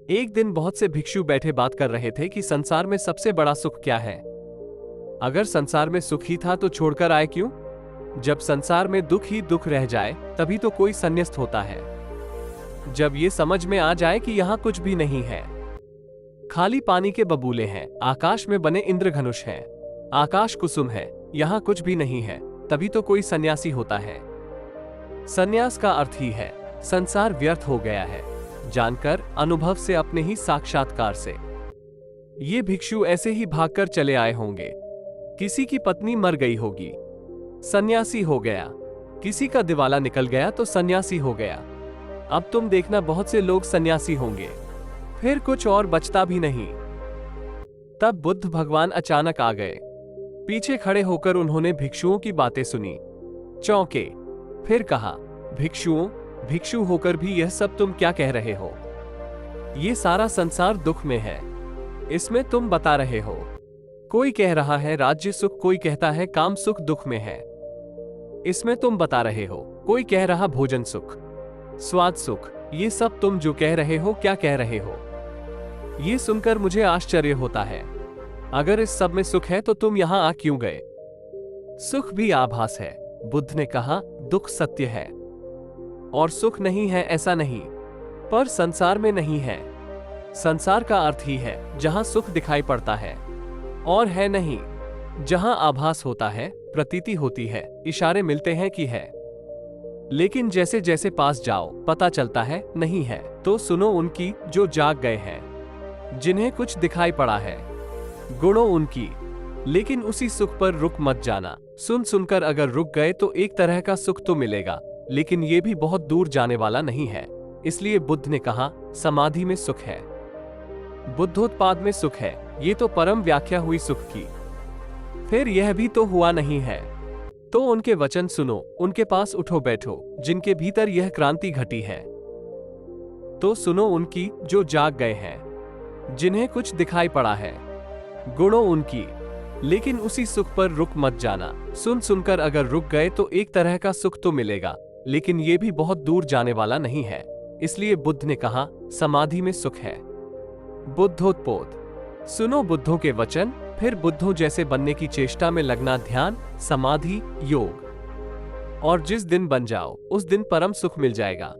एक दिन बहुत से भिक्षु बैठे बात कर रहे थे कि संसार में सबसे बड़ा सुख क्या है। अगर संसार में सुख ही था तो छोड़कर आए क्यों? जब संसार में दुख ही दुख रह जाए तभी तो कोई संन्यास्त होता है। जब ये समझ में आ जाए कि यहाँ कुछ भी नहीं है, खाली पानी के बबूले हैं, आकाश में बने इंद्रधनुष हैं, आकाश कुसुम है, यहाँ कुछ भी नहीं है, तभी तो कोई सन्यासी होता है। सन्यास का अर्थ ही है संसार व्यर्थ हो गया है, जानकर, अनुभव से, अपने ही साक्षात्कार से। ये भिक्षु ऐसे ही भागकर चले आए होंगे। किसी की पत्नी मर गई होगी, सन्यासी हो गया। किसी का दिवाला निकल गया तो सन्यासी हो गया। अब तुम देखना बहुत से लोग सन्यासी होंगे, फिर कुछ और बचता भी नहीं। तब बुद्ध भगवान अचानक आ गए। पीछे खड़े होकर उन्होंने भिक्षुओं की बातें सुनी, चौंके। फिर कहा, भिक्षुओं, भिक्षु होकर भी यह सब तुम क्या कह रहे हो? ये सारा संसार दुख में है, इसमें तुम बता रहे हो। कोई कह रहा है राज्य सुख, कोई कहता है काम सुख दुख में है, इसमें तुम बता रहे हो। कोई कह रहा भोजन सुख, स्वाद सुख, ये सब तुम जो कह रहे हो क्या कह रहे हो? ये सुनकर मुझे आश्चर्य होता है। अगर इस सब में सुख है तो तुम यहां आ क्यों गए? सुख भी आभास है, बुद्ध ने कहा, दुख सत्य है और सुख नहीं है ऐसा नहीं, पर संसार में नहीं है। संसार का अर्थ ही है जहां सुख दिखाई पड़ता है और है नहीं, जहां आभास होता है, प्रतीति होती है, इशारे मिलते हैं कि है, लेकिन जैसे जैसे पास जाओ पता चलता है नहीं है। तो सुनो उनकी जो जाग गए हैं, जिन्हें कुछ दिखाई पड़ा है, गुणो उनकी, लेकिन उसी सुख पर रुक मत जाना। सुन सुनकर अगर रुक गए तो एक तरह का सुख तो मिलेगा, लेकिन ये भी बहुत दूर जाने वाला नहीं है। इसलिए बुद्ध ने कहा, समाधि में सुख है, बुद्धोत्पाद में सुख है। ये तो परम व्याख्या हुई सुख की। फिर यह भी तो हुआ नहीं है। तो उनके वचन सुनो, उनके पास उठो बैठो, जिनके भीतर यह क्रांति घटी है। तो सुनो उनकी जो जाग गए हैं, जिन्हें कुछ दिखाई पड़ा है, गुणों उनकी, लेकिन उसी सुख पर रुक मत जाना। सुन सुनकर अगर रुक गए तो एक तरह का सुख तो मिलेगा, लेकिन ये भी बहुत दूर जाने वाला नहीं है। इसलिए बुद्ध ने कहा, समाधि में सुख है, बुद्धोत्पोद। सुनो बुद्धों के वचन, फिर बुद्धों जैसे बनने की चेष्टा में लगना, ध्यान, समाधि, योग, और जिस दिन बन जाओ उस दिन परम सुख मिल जाएगा।